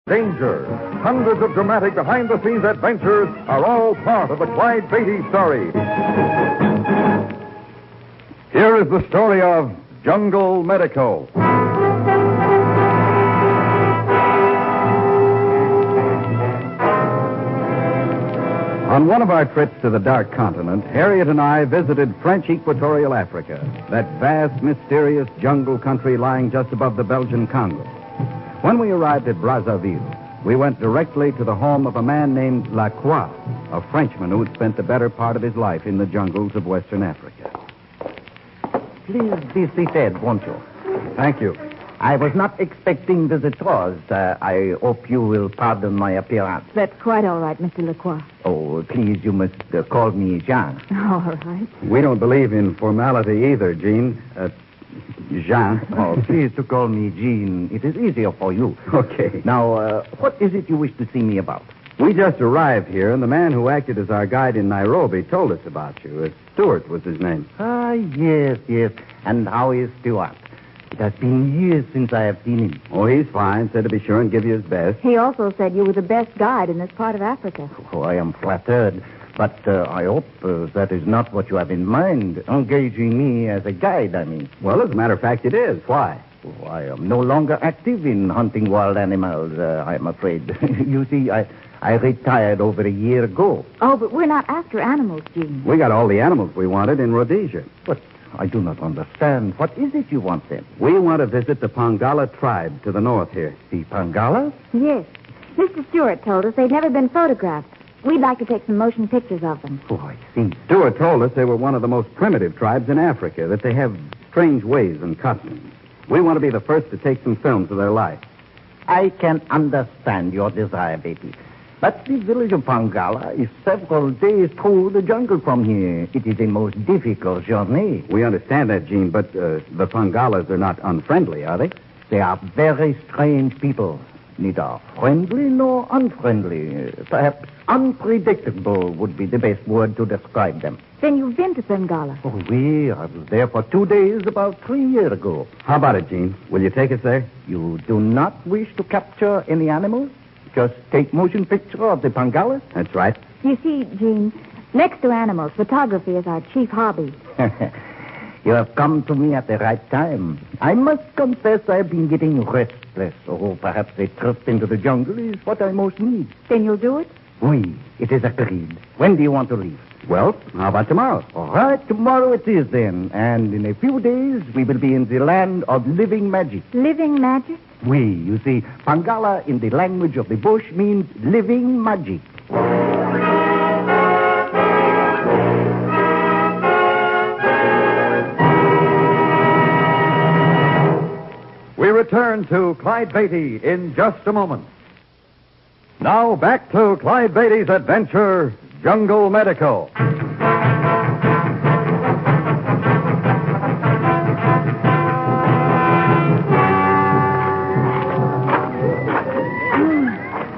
danger. Hundreds of dramatic behind-the-scenes adventures are all part of the Clyde Beatty story. Here is the story of Jungle Medico. On one of our trips to the Dark Continent, Harriet and I visited French Equatorial Africa, that vast, mysterious jungle country lying just above the Belgian Congo. When we arrived at Brazzaville, we went directly to the home of a man named Lacroix, a Frenchman who had spent the better part of his life in the jungles of Western Africa. Please be seated, won't you? Thank you. I was not expecting visitors. I hope you will pardon my appearance. That's quite all right, Mr. Lacroix. Oh, please, you must call me Jean. All right. We don't believe in formality either, Jean. Jean. Oh, please to call me Jean. It is easier for you. Okay. Now, what is it you wish to see me about? We just arrived here, and the man who acted as our guide in Nairobi told us about you. Stuart was his name. Ah, yes. And how is Stuart? It has been years since I have seen him. Oh, he's fine. Said to be sure and give you his best. He also said you were the best guide in this part of Africa. Oh, I am flattered. But I hope that is not what you have in mind. Engaging me as a guide, I mean. Well, as a matter of fact, it is. Why? Oh, I am no longer active in hunting wild animals, I am afraid. You see, I retired over a year ago. Oh, but we're not after animals, Gene. We got all the animals we wanted in Rhodesia. But I do not understand. What is it you want then? We want to visit the Pangala tribe to the north here. The Pangala? Yes. Mr. Stewart told us they'd never been photographed. We'd like to take some motion pictures of them. Oh, I see. Stewart told us they were one of the most primitive tribes in Africa, that they have strange ways and customs. We want to be the first to take some films of their life. I can understand your desire, Betty. But the village of Pangala is several days through the jungle from here. It is a most difficult journey. We understand that, Gene, but the Pangalas are not unfriendly, are they? They are very strange people. Neither friendly nor unfriendly. Perhaps unpredictable would be the best word to describe them. Then you've been to Pangala? Oh, I was there for 2 days about 3 years ago. How about it, Gene? Will you take us there? You do not wish to capture any animals? Just take motion picture of the Pangalas? That's right. You see, Gene, next to animals, photography is our chief hobby. You have come to me at the right time. I must confess I have been getting restless. Oh, perhaps a trip into the jungle is what I most need. Then you'll do it? Oui, it is agreed. When do you want to leave? Well, how about tomorrow? All right, tomorrow it is then. And in a few days, we will be in the land of living magic. Living magic? Oui, you see, Pangala in the language of the bush means living magic. We return to Clyde Beatty in just a moment. Now back to Clyde Beatty's adventure, Jungle Medico.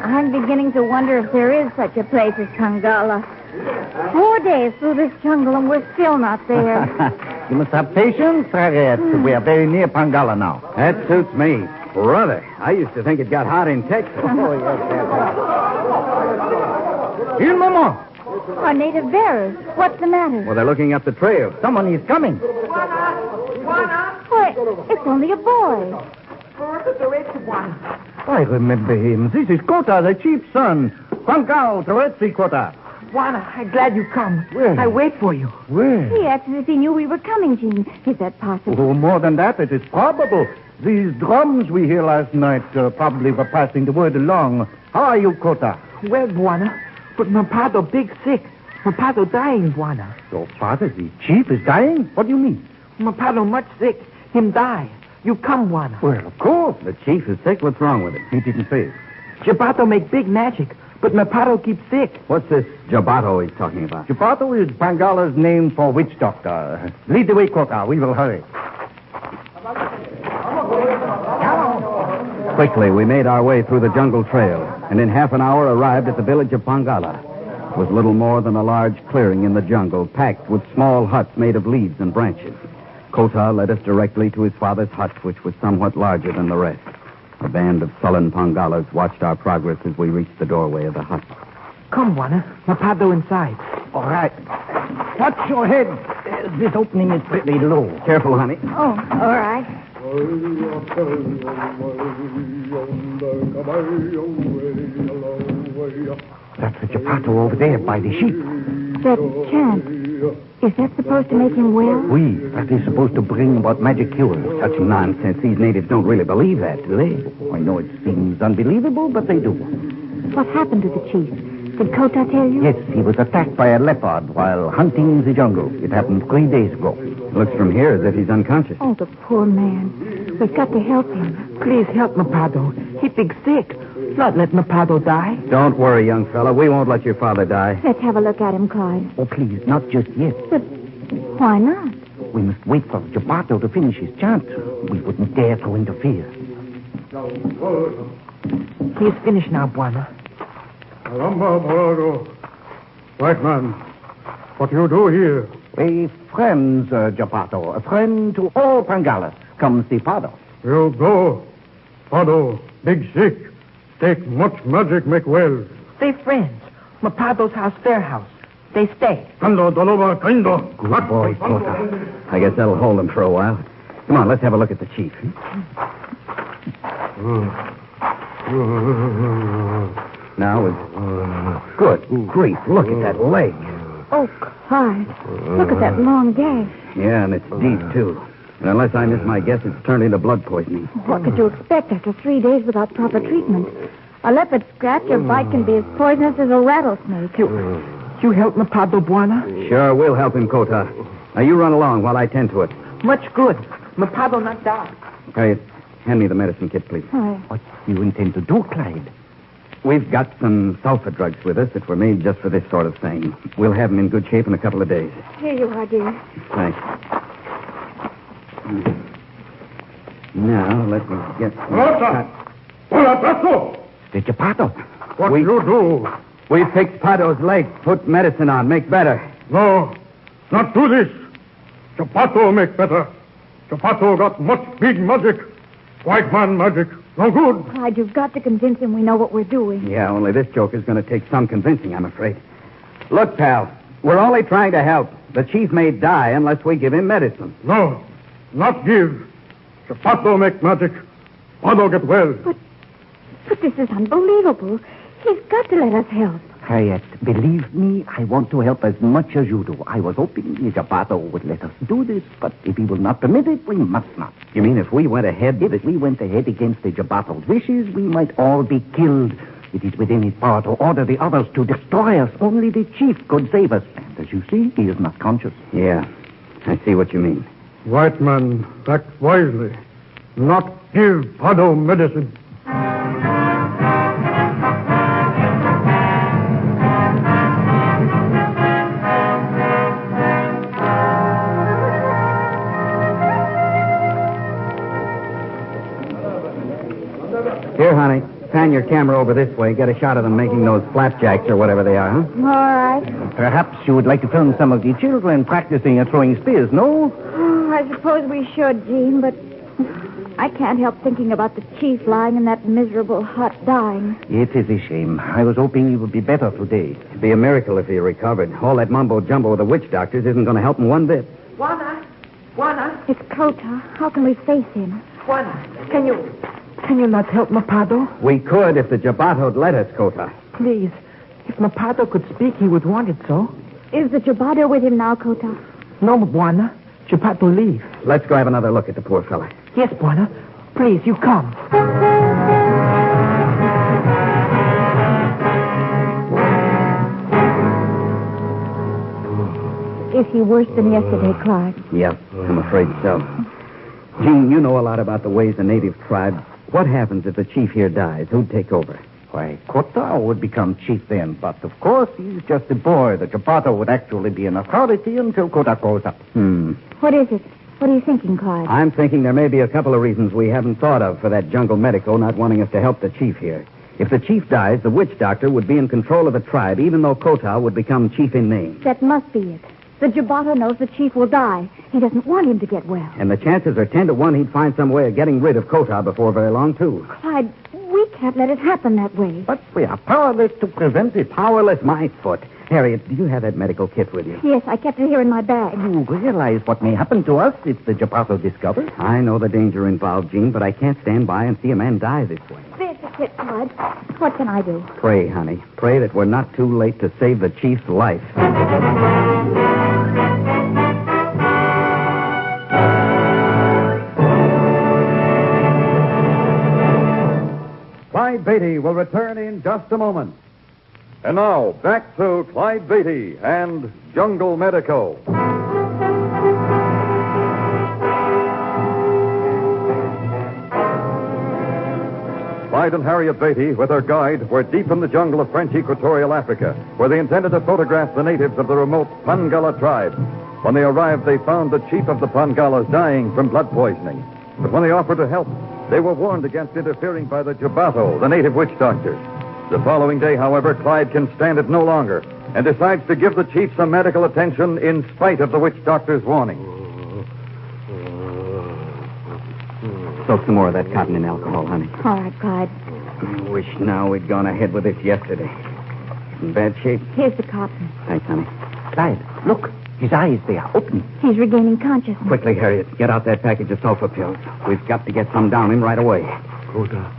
I'm beginning to wonder if there is such a place as Pangala. 4 days through this jungle and we're still not there. You must have patience, Harriet. We are very near Pangala now. That suits me. Brother, I used to think it got hot in Texas. Oh, yes. Une moment. Our native bearers. What's the matter? Well, they're looking up the trail. Someone is coming. Why, it's only a boy. I remember him. This is Kota, the chief's son. Pangao, Terezi Kota. Juana, I'm glad you come. Where? I wait for you. Where? He acts as if he knew we were coming, Gene. Is that possible? Oh, more than that, it is probable. These drums we hear last night probably were passing the word along. How are you, Kota? Well, Juana, but my father big sick. My father dying, Juana. Your father, the chief, is dying? What do you mean? My father much sick. Him die. You come, Juana. Well, of course. The chief is sick. What's wrong with him? He didn't say it. Jabato make big magic, but my father keep sick. What's this Jabato he's talking about? Jabato is Pangala's name for witch doctor. Lead the way, Kota. We will hurry. Quickly, we made our way through the jungle trail, and in half an hour arrived at the village of Pangala. It was little more than a large clearing in the jungle, packed with small huts made of leaves and branches. Kota led us directly to his father's hut, which was somewhat larger than the rest. A band of sullen Pangalas watched our progress as we reached the doorway of the hut. Come, Juana. Mapado inside. All right. Watch your head. This opening is pretty low. Careful, honey. Oh, all right. That's the Chapato over there by the sheep. That chant. Is that supposed to make him well? That is supposed to bring about magic cures. Such nonsense. These natives don't really believe that, do they? I know it seems unbelievable, but they do. What happened to the chief? Did Kota tell you? Yes, he was attacked by a leopard while hunting in the jungle. It happened 3 days ago. Looks from here as if he's unconscious. Oh, the poor man. We've got to help him. Please help Mapado. He big sick. Not let Mapado die. Don't worry, young fella. We won't let your father die. Let's have a look at him, Clyde. Oh, please, not just yet. But why not? We must wait for Chapato to finish his chant. We wouldn't dare to interfere. He's finished now, Buana. Caramba, Morado. White man, what do you do here? A friend, Chapato. A friend to all Pangalas. Come see Pado. You go. Pado, big sick. Take much magic, make well. They friends. Mapado's house, their house. They stay. Kando, doloba, kaindo. Good boy, Kota. I guess that'll hold him for a while. Come on, let's have a look at the chief. Now it's... Good grief, look at that leg. Oh, Clyde. Look at that long gash. Yeah, and it's deep, too. And unless I miss my guess, it's turned into blood poisoning. What could you expect after 3 days without proper treatment? A leopard scratch or bite can be as poisonous as a rattlesnake. You help Mapado, Buana? Sure, we'll help him, Kota. Now, you run along while I tend to it. Much good. Mapado not die. Okay, hand me the medicine kit, please. What do you intend to do, Clyde? We've got some sulfur drugs with us that were made just for this sort of thing. We'll have them in good shape in a couple of days. Here you are, dear. Thanks. Now, let me get... The Chapato. What you do? We fixed Pado's leg, put medicine on, make better. No, not do this. Chapato make better. Chapato got much big magic. White man magic. No good. Clyde, you've got to convince him we know what we're doing. Yeah, only this joker's going to take some convincing, I'm afraid. Look, pal, we're only trying to help. The chief may die unless we give him medicine. No, not give. Chapato make magic. Pado get well. But this is unbelievable. He's got to let us help. Harriet, believe me, I want to help as much as you do. I was hoping the Chapato would let us do this, but if he will not permit it, we must not. You mean if we went ahead... If we went ahead against the Chapato's wishes, we might all be killed. It is within his power to order the others to destroy us. Only the chief could save us. And as you see, he is not conscious. Yeah, I see what you mean. White man act wisely. Not give Pado medicine. Here, honey, pan your camera over this way. Get a shot of them making those flapjacks or whatever they are, huh? All right. Perhaps you would like to film some of the children practicing at throwing spears, no? Oh, I suppose we should, Jean, but I can't help thinking about the chief lying in that miserable hut dying. It is a shame. I was hoping he would be better today. It'd be a miracle if he recovered. All that mumbo-jumbo with the witch doctors isn't going to help him one bit. Buana. It's Kota. How can we face him? Buana, can you not help Mapado? We could if the Jabato'd let us, Kota. Please. If Mapado could speak, he would want it so. Is the Jabado with him now, Kota? No, Buana. Chapato leave. Let's go have another look at the poor fella. Yes, Buana. Please, you come. Is he worse than yesterday, Clyde? Yep, I'm afraid so. Jean, you know a lot about the ways the native tribes. What happens if the chief here dies? Who'd take over? Why, Kota would become chief then, but of course he's just a boy. The Chapato would actually be an authority until Kota grows up. What is it? What are you thinking, Clyde? I'm thinking there may be a couple of reasons we haven't thought of for that jungle medico not wanting us to help the chief here. If the chief dies, the witch doctor would be in control of the tribe, even though Kota would become chief in name. That must be it. The Jabato knows the chief will die. He doesn't want him to get well. And the chances are 10 to 1 he'd find some way of getting rid of Kota before very long, too. Clyde, we can't let it happen that way. But we are powerless to prevent it. Powerless, my foot. Harriet, do you have that medical kit with you? Yes, I kept it here in my bag. You realize what may happen to us if the Jabato discovers? I know the danger involved, Jean, but I can't stand by and see a man die this way. There's the kit, Clyde. What can I do? Pray, honey. Pray that we're not too late to save the chief's life. Clyde Beatty will return in just a moment. And now, back to Clyde Beatty and Jungle Medico. Clyde and Harriet Beatty, with their guide, were deep in the jungle of French Equatorial Africa, where they intended to photograph the natives of the remote Pangala tribe. When they arrived, they found the chief of the Pangalas dying from blood poisoning. But when they offered to help, they were warned against interfering by the Jabato, the native witch doctor. The following day, however, Clyde can stand it no longer and decides to give the chief some medical attention in spite of the witch doctor's warning. Soak some more of that cotton in alcohol, honey. All right, Clyde. I wish now we'd gone ahead with this yesterday. In bad shape. Here's the cotton. Thanks, honey. Clyde, look. His eyes, they are open. He's regaining consciousness. Quickly, Harriet. Get out that package of sulfur pills. We've got to get some down him right away. Kota,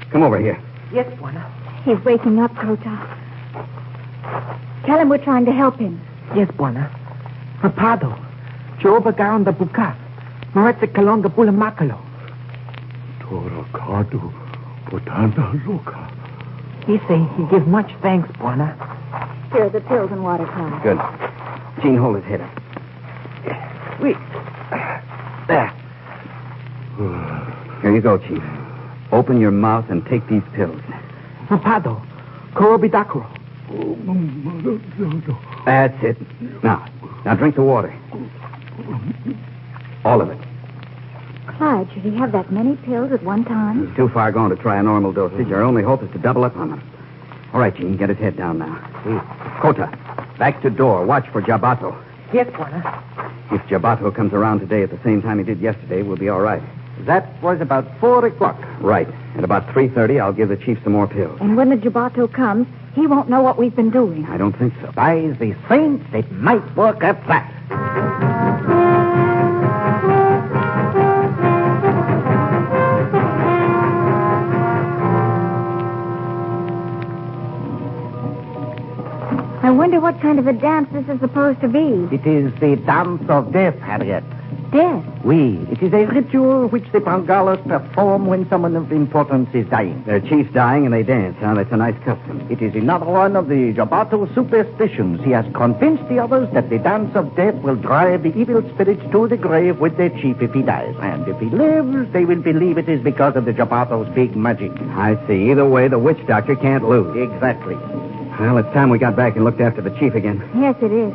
come over here. Yes, Buana. He's waking up, Kota. Tell him we're trying to help him. Yes, Buana. Papado. Choobagaan da buka. Moretze kalonga bulamakalo. Torakadu Botana Luka. He say he give much thanks, Buana. Here are the pills and water, Clyde. Good. Jean, hold his head up. Wait. There. Here you go, Chief. Open your mouth and take these pills. Papado. Korobidakuro. That's it. Now drink the water. All of it. Clyde, should he have that many pills at one time? He's too far gone to try a normal dosage. Our only hope is to double up on them. All right, Gene, get his head down now. Kota, back to door. Watch for Jabato. Yes, Buana. If Jabato comes around today at the same time he did yesterday, we'll be all right. That was about 4 o'clock. Right. At about 3:30, I'll give the chief some more pills. And when the Jabato comes, he won't know what we've been doing. I don't think so. By the saints, it might work at that. I wonder what kind of a dance this is supposed to be. It is the dance of death, Harriet. Death. Oui, it is a ritual which the Pangalas perform when someone of importance is dying. Their chief's dying and they dance. Huh? That's a nice custom. It is another one of the Jabato superstitions. He has convinced the others that the dance of death will drive the evil spirits to the grave with their chief if he dies. And if he lives, they will believe it is because of the Jabato's big magic. I see. Either way, the witch doctor can't lose. Exactly. Well, it's time we got back and looked after the chief again. Yes, it is.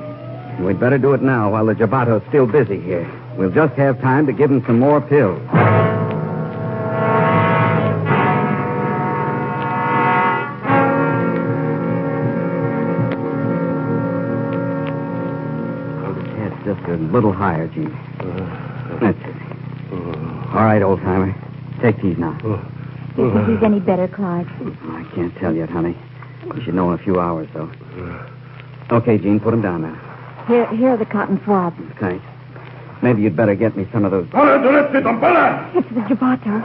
We'd better do it now while the Jabato's still busy here. We'll just have time to give him some more pills. Hold his head just a little higher, Gene. That's it. All right, old-timer. Take these now. Do you think he's any better, Clyde? I can't tell yet, honey. We should know in a few hours, though. Okay, Gene, put him down now. Here are the cotton swabs. Thanks. Maybe you'd better get me some of those... It's the Jabato.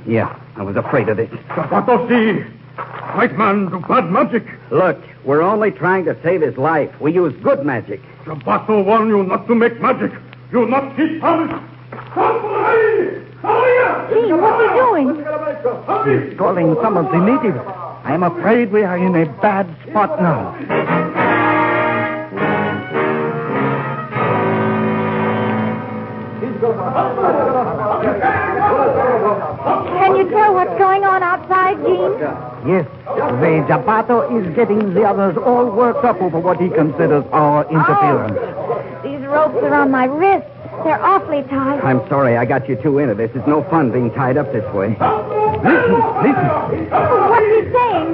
Yeah, I was afraid of this. Jabato see. White man do bad magic. Look, we're only trying to save his life. We use good magic. Jabato warn you not to make magic. You not keep promise. Gee, what's he doing? He's calling some of the natives. I am afraid we are in a bad spot now. Can you tell what's going on outside, Gene? Yes, the Jabato is getting the others all worked up over what he considers our interference. These ropes are on my wrists. They're awfully tight. I'm sorry I got you two into this. It's no fun being tied up this way. Listen. What's he saying?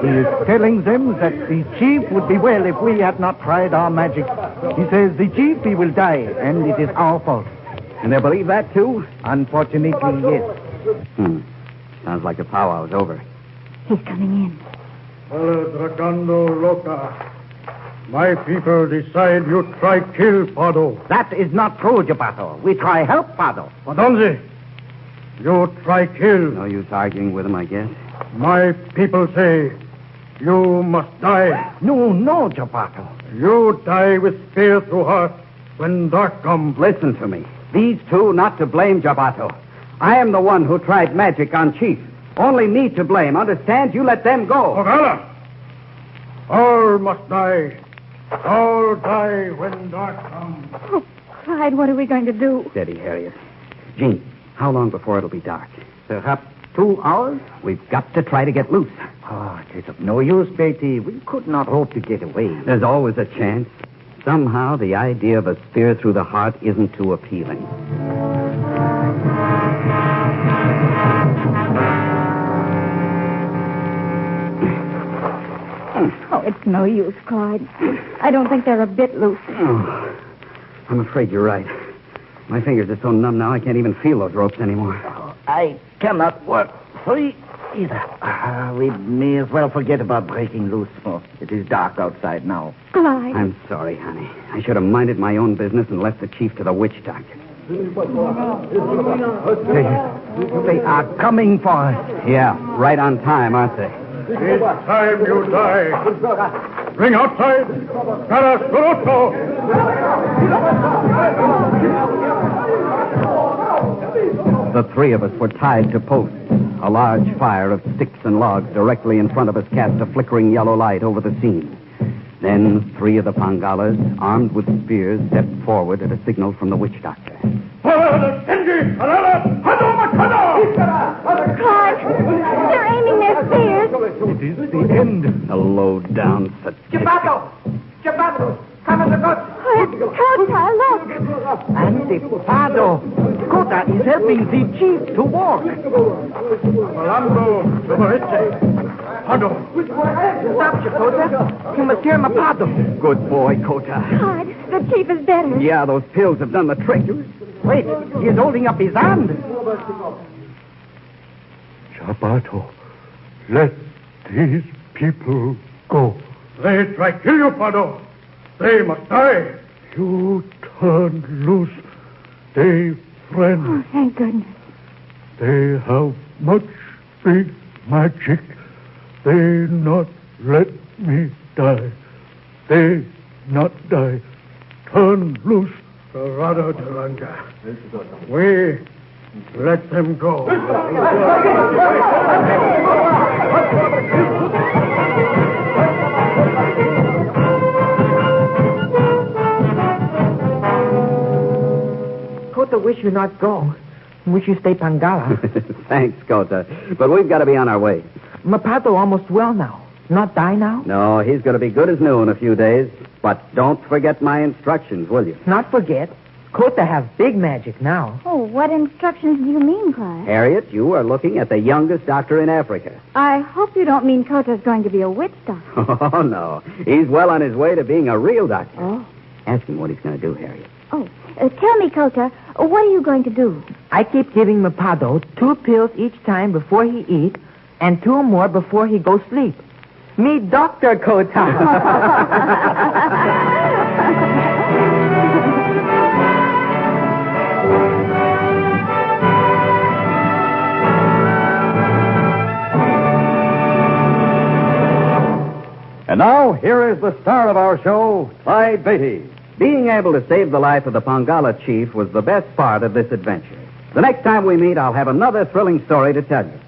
He is telling them that the chief would be well if we had not tried our magic. He says the chief, he will die, and it is our fault. And they believe that, too? Unfortunately, yes. Sounds like the powwow's over. He's coming in. Dragando Loca. My people decide you try kill Pardo. That is not true, Geppetto. We try help Pardo. Madonzi, you try kill. No use arguing with him, I guess. My people say you must die. No, Geppetto. You die with spear through heart when dark comes. Listen to me. These two not to blame, Jabato. I am the one who tried magic on Chief. Only me to blame. Understand? You let them go. Ogala, all must die. All die when dark comes. Oh, Clyde, what are we going to do? Steady, Harriet. Gene, how long before it'll be dark? Perhaps 2 hours? We've got to try to get loose. Oh, it is of no use, Beatty. We could not hope to get away. There's always a chance. Somehow, the idea of a spear through the heart isn't too appealing. Oh, it's no use, Clyde. I don't think they're a bit loose. Oh, I'm afraid you're right. My fingers are so numb now I can't even feel those ropes anymore. I cannot work free either. We may as well forget about breaking loose. Oh, it is dark outside now. Clyde. I'm sorry, honey. I should have minded my own business and left the chief to the witch doctor. They are coming for us. Yeah, right on time, aren't they? It's time you die. Bring outside. Carascoroto. The three of us were tied to posts. A large fire of sticks and logs directly in front of us cast a flickering yellow light over the scene. Then 3 of the Pangalas, armed with spears, stepped forward at a signal from the witch doctor. Clyde, they're aiming their spears. It is the end. A low-down statistic. Oh, Kota, look. And the Pardo. Kota is helping the chief to walk. Rolando, Pardo. Stop, Kota. You must hear my Pardo. Good boy, Kota. Clyde, the chief is better. Yeah, those pills have done the trick. Wait, he is holding up his hand. Chapato, let these people go. They try kill you, Pardo. They must die. You turn loose. They friend. Oh, thank goodness. They have much big magic. They not let me die. They not die. Turn loose. Dorado Duranga. We let them go. Kota wish you not go. Wish you stay Pangala. Thanks, Kota. But we've got to be on our way. Mapato almost well now. Not die now? No, he's going to be good as new in a few days. But don't forget my instructions, will you? Not forget. Kota have big magic now. Oh, what instructions do you mean, Clyde? Harriet, you are looking at the youngest doctor in Africa. I hope you don't mean Kota's going to be a witch doctor. Oh, no. He's well on his way to being a real doctor. Oh. Ask him what he's going to do, Harriet. Oh, tell me, Kota, what are you going to do? I keep giving Mapado 2 pills each time before he eat and 2 more before he go sleep. Me Dr. Kota. And now, here is the star of our show, Clyde Beatty. Being able to save the life of the Pangala chief was the best part of this adventure. The next time we meet, I'll have another thrilling story to tell you.